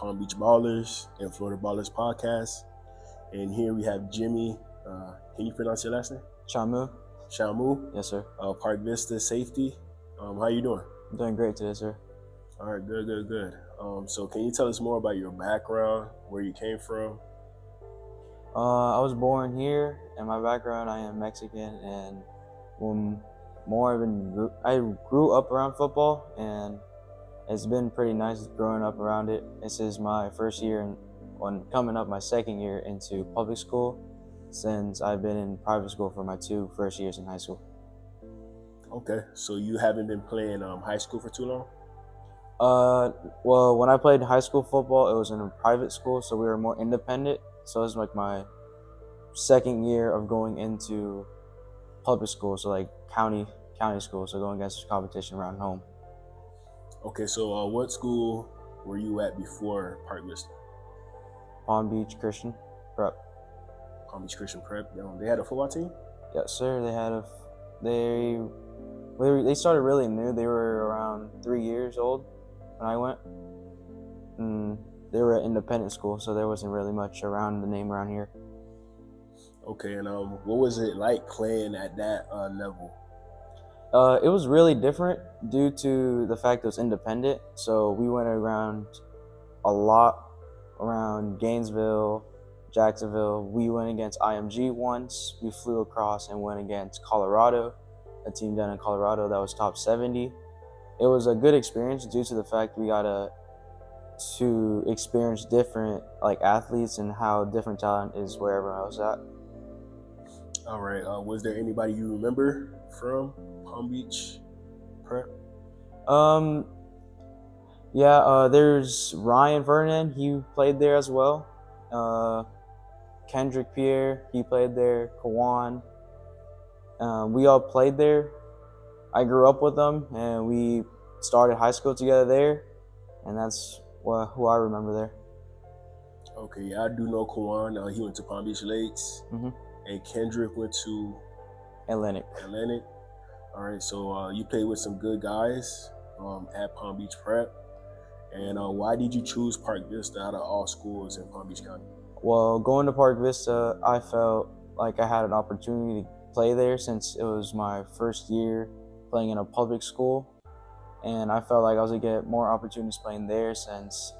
Palm Beach Ballers and Florida Ballers podcast. And here we have Jimmy. Can you pronounce your last name? Chamu. Chamu. Yes, sir. Park Vista Safety. How you doing? I'm doing great today, sir. All right, good. So can you tell us more about your background, where you came from? I was born here, and my background, I am Mexican, and I grew up around football, and it's been pretty nice growing up around it. This is my first year coming up my second year into public school, since I've been in private school for my 2 first years in high school. Okay, so you haven't been playing high school for too long? Well, when I played high school football, it was in a private school, so we were more independent. So it was like my second year of going into public school, so like county school, so going against competition around home. Okay, so what school were you at before Park Vista? Palm Beach Christian Prep. Palm Beach Christian Prep. They had a football team? Yes, sir. They started really new. They were around 3 years old when I went. And they were at independent school, so there wasn't really much around the name around here. Okay, and what was it like playing at that level? It was really different due to the fact it was independent. So we went around a lot, around Gainesville, Jacksonville. We went against IMG once. We flew across and went against Colorado, a team down in Colorado that was top 70. It was a good experience due to the fact we got to experience different athletes and how different talent is wherever I was at. All right. Was there anybody you remember from Palm Beach Prep? There's Ryan Vernon. He played there as well. Kendrick Pierre, he played there. Kawan. We all played there. I grew up with them, and we started high school together there, and that's who I remember there. Okay, yeah, I do know Kawan. He went to Palm Beach Lakes, and Kendrick went to Atlantic. All right, so you played with some good guys at Palm Beach Prep. And why did you choose Park Vista out of all schools in Palm Beach County? Well, going to Park Vista, I felt like I had an opportunity to play there since it was my first year playing in a public school. And I felt like I was going to get more opportunities playing there since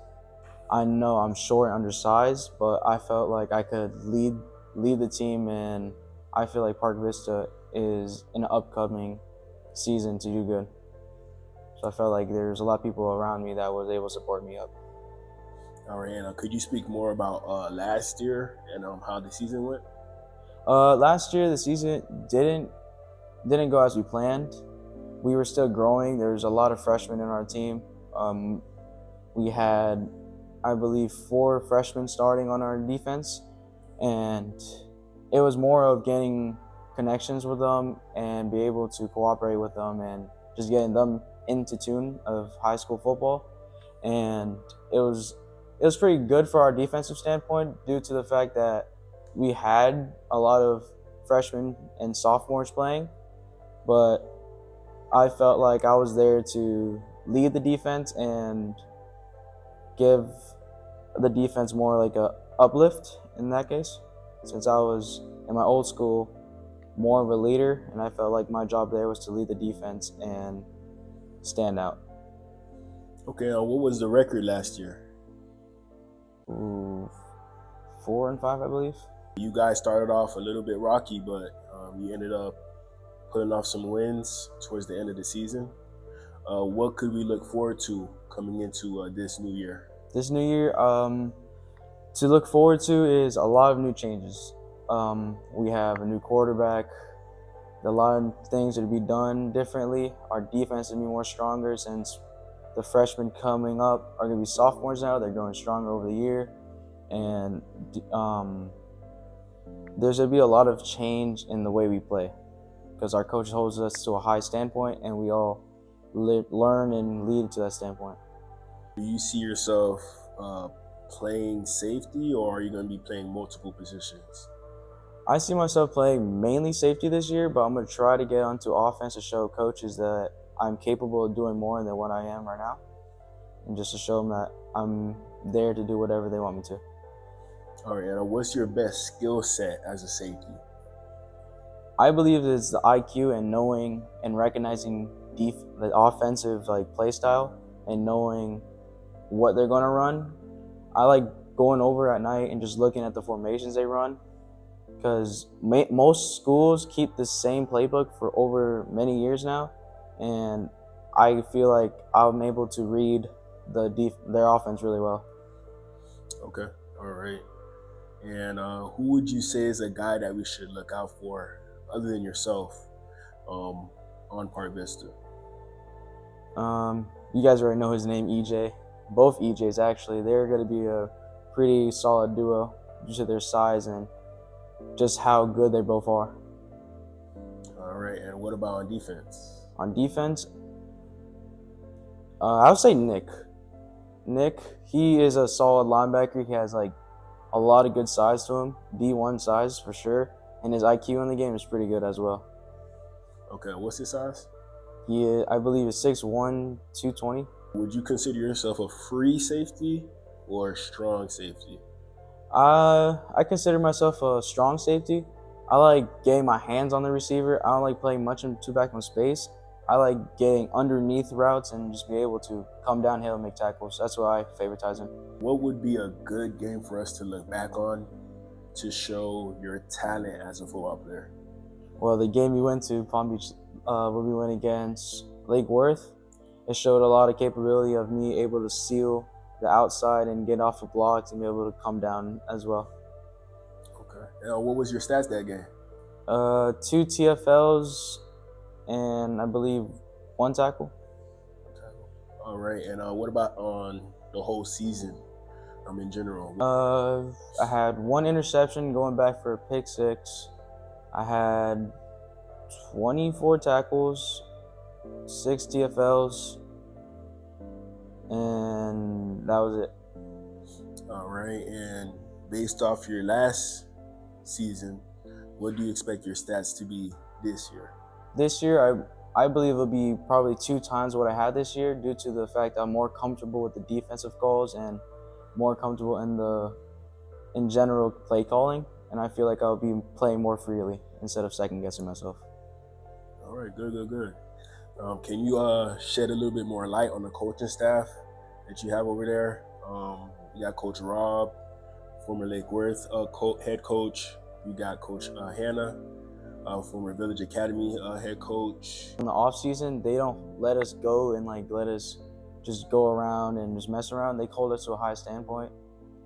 I know I'm short and undersized, but I felt like I could lead the team, and I feel like Park Vista is in an upcoming season to do good. So I felt like there's a lot of people around me that was able to support me up. All right, and could you speak more about last year and how the season went? Last year, the season didn't go as we planned. We were still growing. There's a lot of freshmen in our team. We had, I believe, 4 freshmen starting on our defense, and it was more of getting connections with them and be able to cooperate with them and just getting them into tune of high school football. And it was pretty good for our defensive standpoint due to the fact that we had a lot of freshmen and sophomores playing, but I felt like I was there to lead the defense and give the defense more like a uplift in that case, since I was in my old school more of a leader, and I felt like my job there was to lead the defense and stand out. Okay, what was the record last year? 4-5, I believe. You guys started off a little bit rocky, but you ended up putting off some wins towards the end of the season. What could we look forward to coming into this new year? This new year, to look forward to is a lot of new changes. We have a new quarterback. A lot of things are to be done differently. Our defense is to be more stronger since the freshmen coming up are going to be sophomores now. They're growing stronger over the year. And there's going to be a lot of change in the way we play because our coach holds us to a high standpoint, and we all learn and lead to that standpoint. Do you see yourself playing safety, or are you going to be playing multiple positions? I see myself playing mainly safety this year, but I'm going to try to get onto offense to show coaches that I'm capable of doing more than what I am right now, and just to show them that I'm there to do whatever they want me to. All right, and what's your best skill set as a safety? I believe it's the IQ and knowing and recognizing the offensive play style and knowing what they're going to run. I like going over at night and just looking at the formations they run, because most schools keep the same playbook for over many years now, and I feel like I'm able to read their offense really well. Okay, all right. And who would you say is a guy that we should look out for, other than yourself, on Park Vista? You guys already know his name, EJ. Both EJs actually. They're going to be a pretty solid duo due to their size and just how good they both are. All right, and what about on defense? On defense, I would say Nick. Nick, he is a solid linebacker. He has a lot of good size to him, D1 size for sure, and his IQ in the game is pretty good as well. Okay, what's his size? I believe is 6'1", 220. Would you consider yourself a free safety or a strong safety? I consider myself a strong safety. I like getting my hands on the receiver. I don't like playing much into back in space. I like getting underneath routes and just be able to come downhill and make tackles. That's what I favoritize in. What would be a good game for us to look back on to show your talent as a football player? Well, the game we went to, Palm Beach, where we went against Lake Worth, it showed a lot of capability of me able to seal the outside and get off the blocks and be able to come down as well. Okay. What was your stats that game? 2 TFLs and I believe 1 tackle. All right. And what about on the whole season? In general. I had 1 interception going back for a pick 6. I had 24 tackles, 6 TFLs, and that was it. All right. And based off your last season, what do you expect your stats to be this year? This year, I believe it'll be probably 2 times what I had this year, due to the fact I'm more comfortable with the defensive calls and more comfortable in general play calling, and I feel like I'll be playing more freely instead of second guessing myself. All right, good. Can you shed a little bit more light on the coaching staff that you have over there? You got Coach Rob, former Lake Worth head coach. You got Coach Hannah, former Village Academy head coach. In the off season, they don't let us go and let us just go around and just mess around. They hold us to a high standpoint.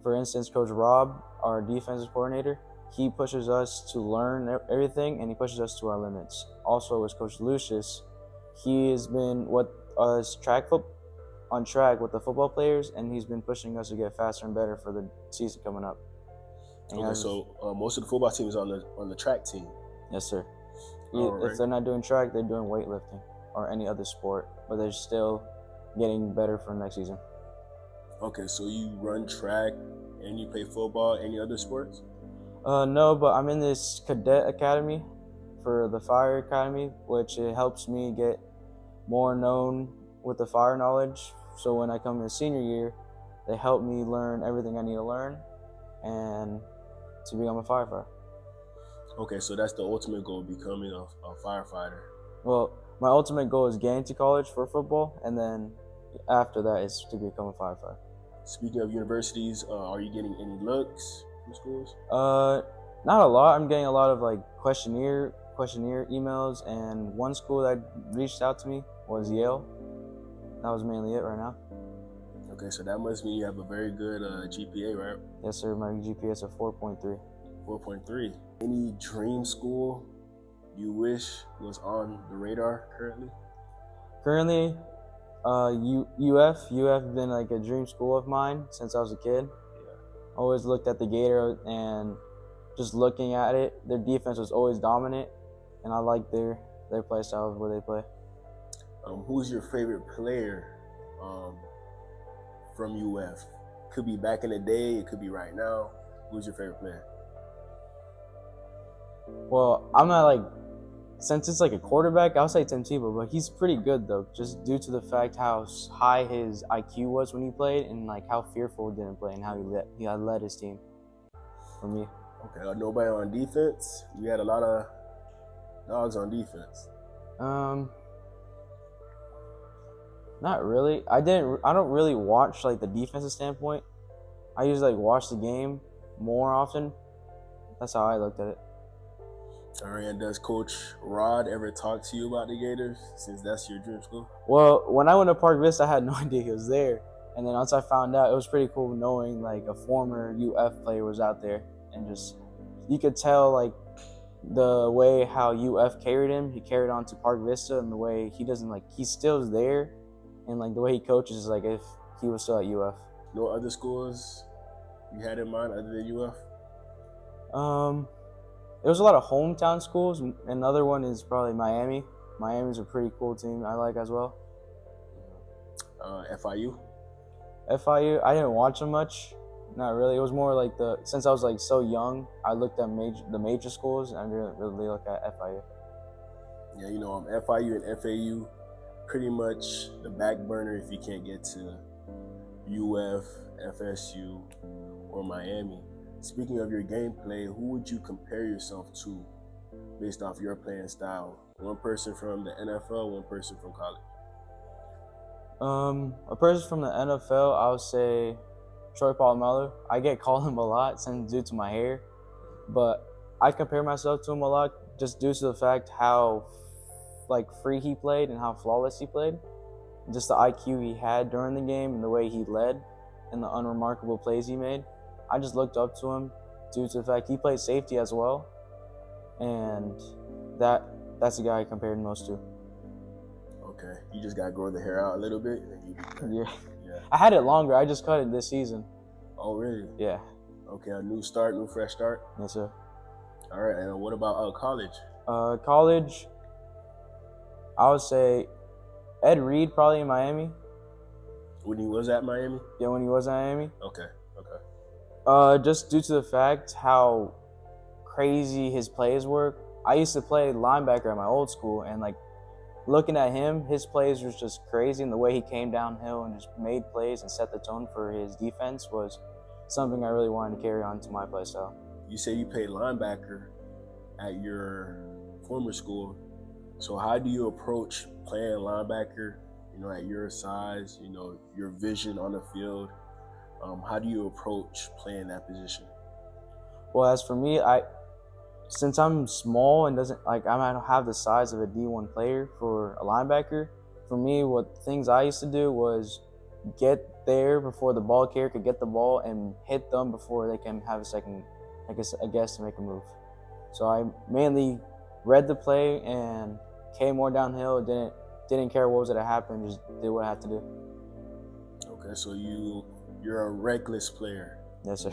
For instance, Coach Rob, our defensive coordinator, he pushes us to learn everything and he pushes us to our limits. Also, as Coach Lucius, he has been on track with the football players, and he's been pushing us to get faster and better for the season coming up. Okay, so most of the football team is on the track team. Yes, sir. Right. If they're not doing track, they're doing weightlifting or any other sport, but they're still getting better for next season. Okay, so you run track and you play football. Any other sports? No, but I'm in this cadet academy for the fire academy, which it helps me get more known with the fire knowledge. So when I come in senior year, they help me learn everything I need to learn and to become a firefighter. Okay, so that's the ultimate goal, becoming a firefighter. Well, my ultimate goal is getting to college for football, and then after that is to become a firefighter. Speaking of universities, are you getting any looks from schools? Not a lot. I'm getting a lot of questionnaire emails, and one school that reached out to me was Yale. That was mainly it right now. Okay, so that must mean you have a very good GPA, right? Yes, sir. My GPA is a 4.3. 4.3. Any dream school you wish was on the radar currently? Currently, UF has been a dream school of mine since I was a kid. Yeah. Always looked at the Gator, and just looking at it, their defense was always dominant, and I like their play style of where they play. Who's your favorite player from UF? Could be back in the day, it could be right now. Who's your favorite player? Well, I'm not Since it's like a quarterback, I'll say Tim Tebow, but he's pretty good though, just due to the fact how high his IQ was when he played, and like how fearful he didn't play, and how he led his team. For me, Okay, nobody on defense. You had a lot of dogs on defense. Not really. I don't really watch like the defensive standpoint. I usually like watch the game more often. That's how I looked at it. All right, and does Coach Rod ever talk to you about the Gators, since that's your dream school? Well, when I went to Park Vista, I had no idea he was there. And then once I found out, it was pretty cool knowing like a former UF player was out there, and just you could tell like the way how UF carried him, he carried on to Park Vista, and the way he doesn't like he's still there, and like the way he coaches is like if he was still at UF. No other schools you had in mind other than UF? There was a lot of hometown schools. Another one is probably Miami. Miami's a pretty cool team I like as well. FIU? FIU, I didn't watch them much. Not really. It was more like since I was like so young, I looked at the major schools, and I didn't really look at FIU. Yeah, FIU and FAU, pretty much the back burner if you can't get to UF, FSU, or Miami. Speaking of your gameplay, who would you compare yourself to based off your playing style? One person from the NFL, one person from college. A person from the NFL, I would say Troy Polamalu. I get called him a lot since due to my hair, but I compare myself to him a lot just due to the fact how like free he played and how flawless he played. Just the IQ he had during the game and the way he led and the unremarkable plays he made. I just looked up to him due to the fact he played safety as well, and that's the guy I compared most to. Okay, you just gotta grow the hair out a little bit, and yeah. I had it longer. I just cut it this season. Oh, really? Yeah. Okay, a new fresh start. Yes, sir. All right, and what about college? College, I would say Ed Reed, probably in Miami. When he was at Miami? Yeah, when he was at Miami. Okay. Just due to the fact how crazy his plays were. I used to play linebacker at my old school, and like looking at him, his plays was just crazy, and the way he came downhill and just made plays and set the tone for his defense was something I really wanted to carry on to my play style. You say you played linebacker at your former school, so how do you approach playing linebacker, at your size, your vision on the field? How do you approach playing that position? Well, as for me, since I'm small and I don't have the size of a D1 player for a linebacker, for me, what things I used to do was get there before the ball carrier could get the ball and hit them before they can have a second, I guess, to make a move. So I mainly read the play and came more downhill, didn't care what was going to happen, just did what I had to do. Okay, so you're a reckless player. Yes, sir.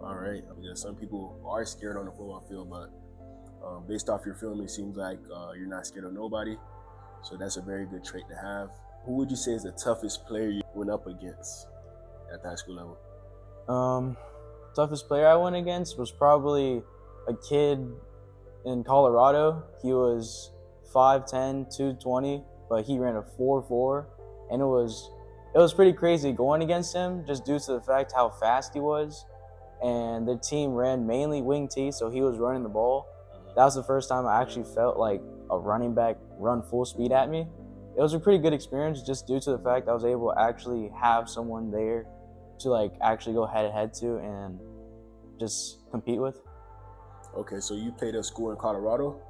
All right. Because some people are scared on the football field, but based off your film, it seems like you're not scared of nobody. So that's a very good trait to have. Who would you say is the toughest player you went up against at the high school level? Toughest player I went against was probably a kid in Colorado. He was 5'10", 220, but he ran a 4.4, and it was pretty crazy going against him just due to the fact how fast he was. And the team ran mainly wing T, so he was running the ball. That was the first time I actually felt like a running back run full speed at me. It was a pretty good experience just due to the fact I was able to actually have someone there to actually go head-to-head to and just compete with. Okay, so you played at school in Colorado?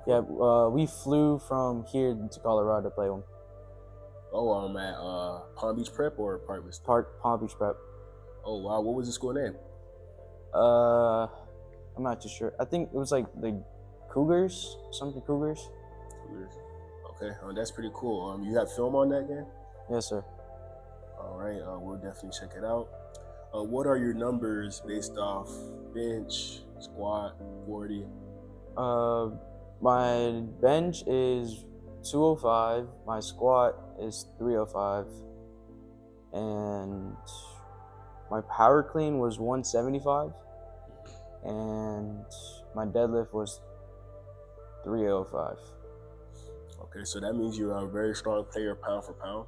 Yeah, we flew from here to Colorado to play them. Oh, at Palm Beach Prep or Park Vista? Palm Beach Prep. Oh, wow. What was the school name? I'm not too sure. I think it was like the Cougars, something Cougars. Okay, that's pretty cool. You have film on that game? Yes, sir. All right, we'll definitely check it out. What are your numbers based off bench, squat, 40? My bench is 205. My squat is 305. And my power clean was 175. And my deadlift was 305. Okay, so that means you're a very strong player pound for pound,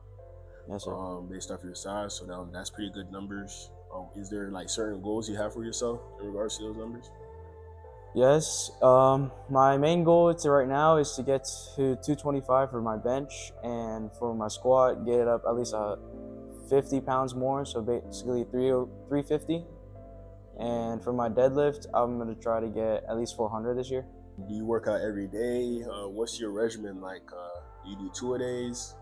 Yes, sir. based off your size. So that's pretty good numbers. Is there like certain goals you have for yourself in regards to those numbers? Yes. My main goal to right now is to get to 225 for my bench, and for my squat, get it up at least 50 pounds more. So basically 350. And for my deadlift, I'm gonna try to get at least 400 this year. Do you work out every day? What's your regimen like? Do you do 2 a days?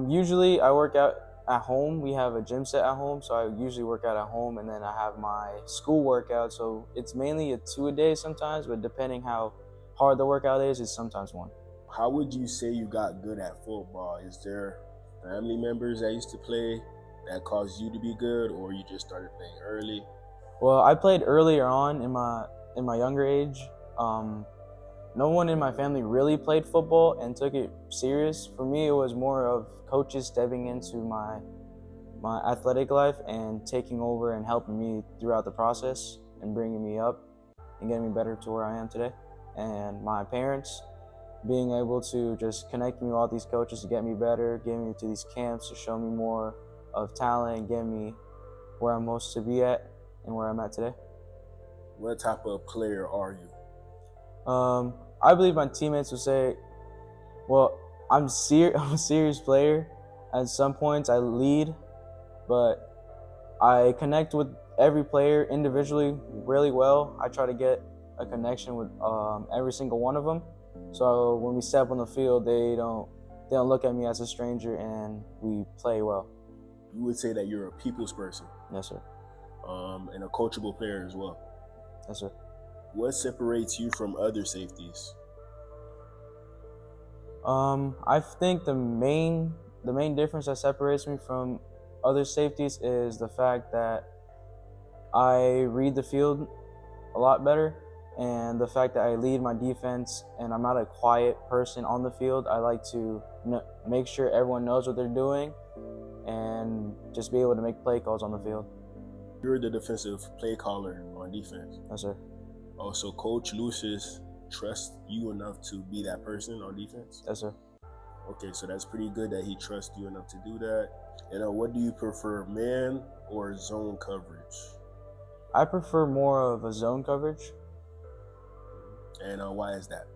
Usually I work out at home. We have a gym set at home, so I usually work out at home, and then I have my school workout. So it's mainly a 2 a day sometimes, but depending how hard the workout is, it's sometimes one. How would you say you got good at football? Is there family members that used to play that caused you to be good, or you just started playing early? Well, I played earlier on in my younger age. No one in my family really played football and took it serious. For me, it was more of coaches stepping into my athletic life and taking over and helping me throughout the process and bringing me up and getting me better to where I am today. And my parents being able to just connect me with all these coaches to get me better, getting me to these camps to show me more of talent, get me where I'm supposed to be at and where I'm at today. What type of player are you? I believe my teammates would say, well, I'm a serious player. At some points, I lead, but I connect with every player individually really well. I try to get a connection with every single one of them. So when we step on the field, they don't look at me as a stranger, and we play well. You would say that you're a people's person, Yes, sir. and a coachable player as well. Yes, sir. What separates you from other safeties? I think the main difference that separates me from other safeties is the fact that I read the field a lot better, and the fact that I lead my defense and I'm not a quiet person on the field. I like to make sure everyone knows what they're doing and just be able to make play calls on the field. You're the defensive play caller on defense. Yes, sir. Also, Coach Lucius trusts you enough to be that person on defense? Yes, sir. Okay, so that's pretty good that he trusts you enough to do that. And what do you prefer, man or zone coverage? I prefer more of a zone coverage. And why is that?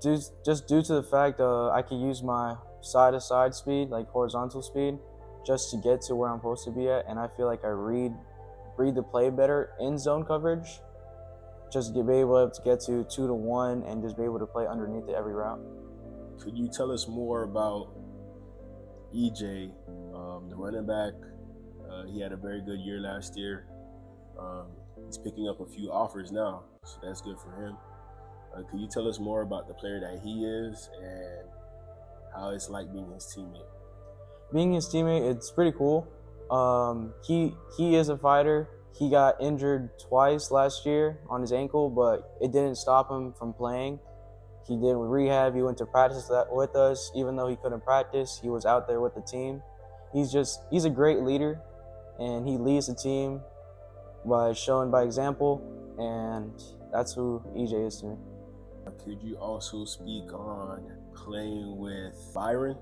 Just due to the fact I can use my side-to-side speed, like horizontal speed, just to get to where I'm supposed to be at, and I feel like I read the play better in zone coverage. Just to be able to get to 2-to-1 and just be able to play underneath it every route. Could you tell us more about EJ, the running back? He had a very good year last year. He's picking up a few offers now, so that's good for him. Could you tell us more about the player that he is and how it's like being his teammate? Being his teammate, it's pretty cool. He is a fighter. He got injured twice last year on his ankle, but it didn't stop him from playing. He did rehab. He went to practice with us. Even though he couldn't practice, he was out there with the team. He's a great leader, and he leads the team by showing by example, and that's who EJ is to me. Could you also speak on playing with Byron?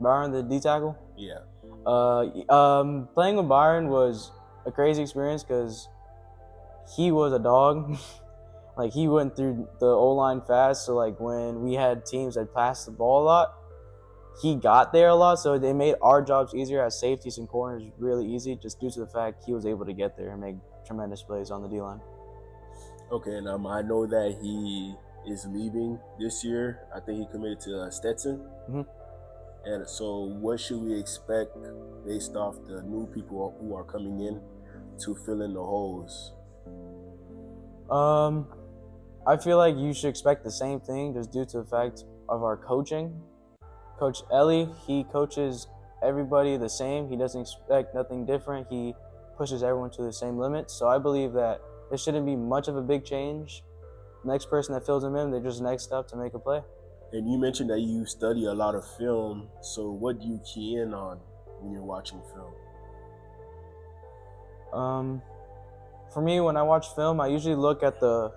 Byron, the D tackle? Yeah. Playing with Byron was a crazy experience because he was a dog. Like, he went through the O-line fast, so like when we had teams that passed the ball a lot, he got there a lot, so they made our jobs easier as safeties and corners really easy just due to the fact he was able to get there and make tremendous plays on the D-line. Okay, and I know that he is leaving this year. I think he committed to Stetson. Mm-hmm. And so what should we expect based off the new people who are coming in to fill in the holes? I feel like you should expect the same thing just due to the fact of our coaching. Coach Ellie, he coaches everybody the same. He doesn't expect nothing different. He pushes everyone to the same limits. So I believe that there shouldn't be much of a big change. Next person that fills him in, they're just next up to make a play. And you mentioned that you study a lot of film. So what do you key in on when you're watching film? For me, when I watch film, I usually look at the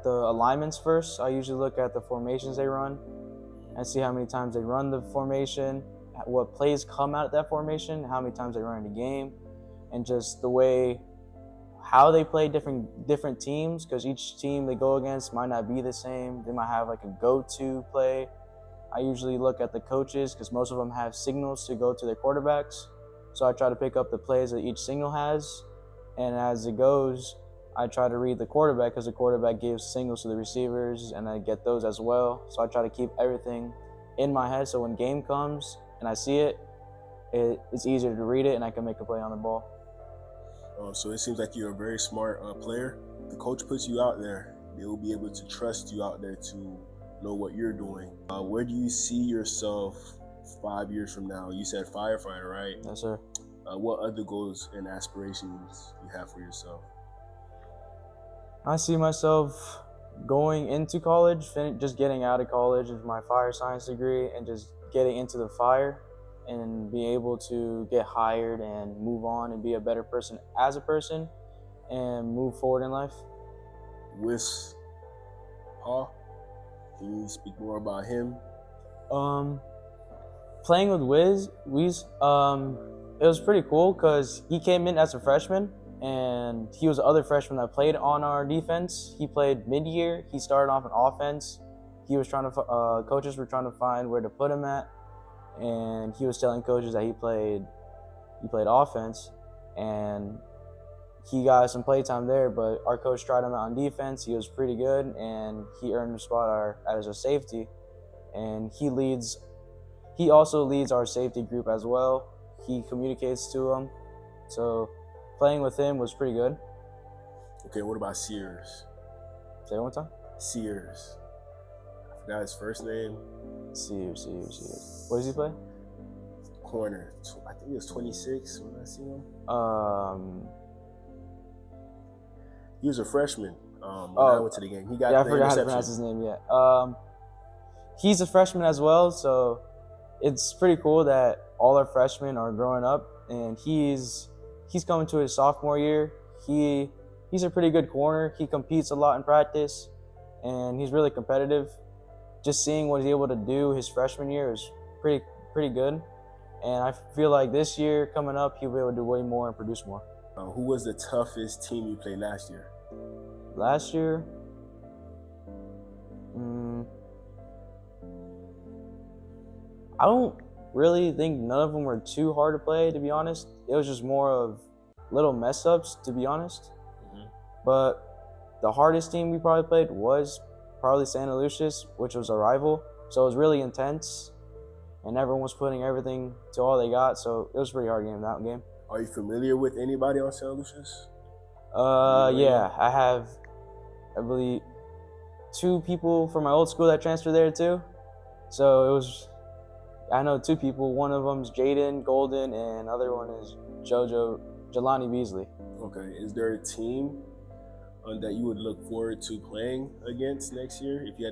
alignments first. I usually look at the formations they run. and see how many times they run the formation, what plays come out of that formation, how many times they run in the game, and just the way how they play different teams, because each team they go against might not be the same. They might have like a go-to play. I usually look at the coaches because most of them have signals to go to their quarterbacks. So I try to pick up the plays that each signal has. And as it goes, I try to read the quarterback because the quarterback gives signals to the receivers and I get those as well. So I try to keep everything in my head so when game comes and I see it, it's easier to read it and I can make a play on the ball. So it seems like you're a very smart player. The coach puts you out there. They will be able to trust you out there to know what you're doing. Where do you see yourself 5 years from now? You said firefighter, right? Yes, sir. What other goals and aspirations you have for yourself? I see myself going into college, just getting out of college with my fire science degree and just getting into the fire and be able to get hired and move on and be a better person as a person and move forward in life. With Paul, can you speak more about him? Playing with Wiz, it was pretty cool because he came in as a freshman and he was the other freshman that played on our defense. He played mid-year. He started off an offense. He was trying to, coaches were trying to find where to put him at, and he was telling coaches that he played offense, and he got some play time there. But our coach tried him out on defense. He was pretty good, and he earned a spot as a safety. And he also leads our safety group as well. He communicates to them, so playing with him was pretty good. Okay, what about Sears? Say it one time. Sears. I forgot his first name. Sears. What does he play? Corner. I think he was 26 when I see him. He was a freshman when I went to the game. He got I forgot how to pronounce his name yet. He's a freshman as well, so it's pretty cool that all our freshmen are growing up, and he's coming to his sophomore year. He's a pretty good corner. He competes a lot in practice, and he's really competitive. Just seeing what he's able to do his freshman year is pretty good. And I feel like this year coming up, he'll be able to do way more and produce more. Who was the toughest team you played last year? Last year, I don't really think none of them were too hard to play, to be honest. It was just more of little mess ups, to be honest. But the hardest team we probably played was probably Santa Lucius, which was a rival. So it was really intense, and everyone was putting everything to all they got. So it was a pretty hard game, that game. Are you familiar with anybody on Santa Lucius? Yeah, I have, I believe, 2 people from my old school that transferred there too. So I know 2 people. One of them's Jaden Golden, and the other one is Jelani Beasley. Okay, is there a team that you would look forward to playing against next year if you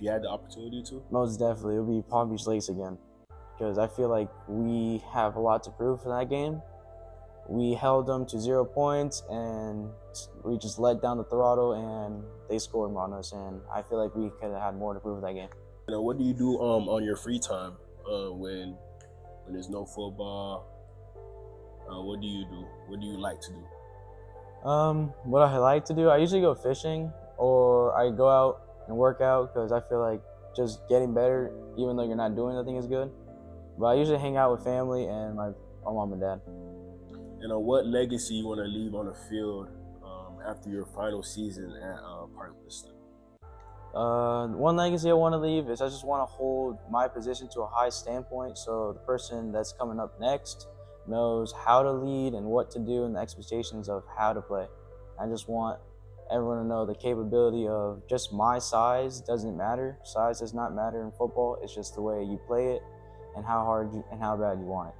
had the opportunity to? Most definitely, it would be Palm Beach Lakes again, because I feel like we have a lot to prove for that game. We held them to 0 points, and we just let down the throttle, and they scored on us. And I feel like we could have had more to prove in that game. What do you do on your free time when there's no football? What do you do? What do you like to do? What I like to do, I usually go fishing, or I go out and work out, because I feel like just getting better, even though you're not doing nothing, is good. But I usually hang out with family and my mom and dad. And what legacy you want to leave on the field after your final season at Park Vista? One legacy I want to leave is I just want to hold my position to a high standpoint, so the person that's coming up next knows how to lead and what to do and the expectations of how to play. I just want everyone to know the capability of just my size doesn't matter. Size does not matter in football. It's just the way you play it and how hard and how bad you want it.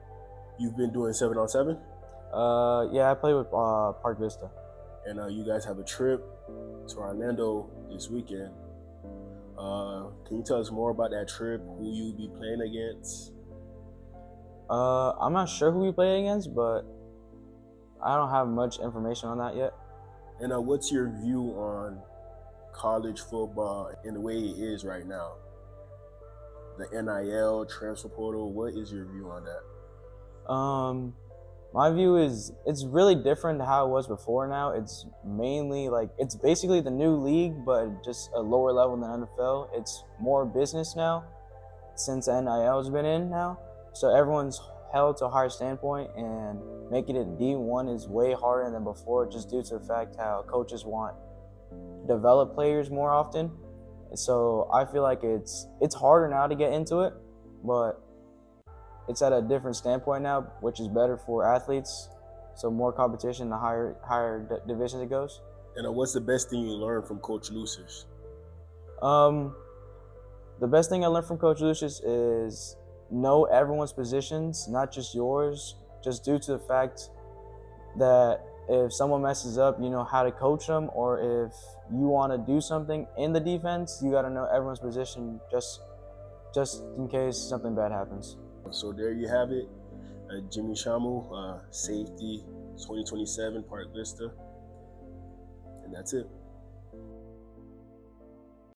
You've been doing 7-on-7? Yeah, I play with Park Vista. And you guys have a trip to Orlando this weekend. Can you tell us more about that trip, who you'll be playing against? I'm not sure who we play against, but I don't have much information on that yet. And what's your view on college football and the way it is right now? the NIL transfer portal. What is your view on that? My view is it's really different to how it was before now. It's mainly like it's basically the new league, but just a lower level than NFL. It's more business now since NIL's been in now. So everyone's held to a higher standpoint, and making it D1 is way harder than before just due to the fact how coaches want to develop players more often. So I feel like it's harder now to get into it, but it's at a different standpoint now, which is better for athletes. So more competition, the higher divisions it goes. And what's the best thing you learned from Coach Lucius? The best thing I learned from Coach Lucius is know everyone's positions, not just yours, just due to the fact that if someone messes up, you know how to coach them, or if you want to do something in the defense, you got to know everyone's position just in case something bad happens. So there you have it, Jimmy Chamu, safety 2027 Park Vista, and that's it.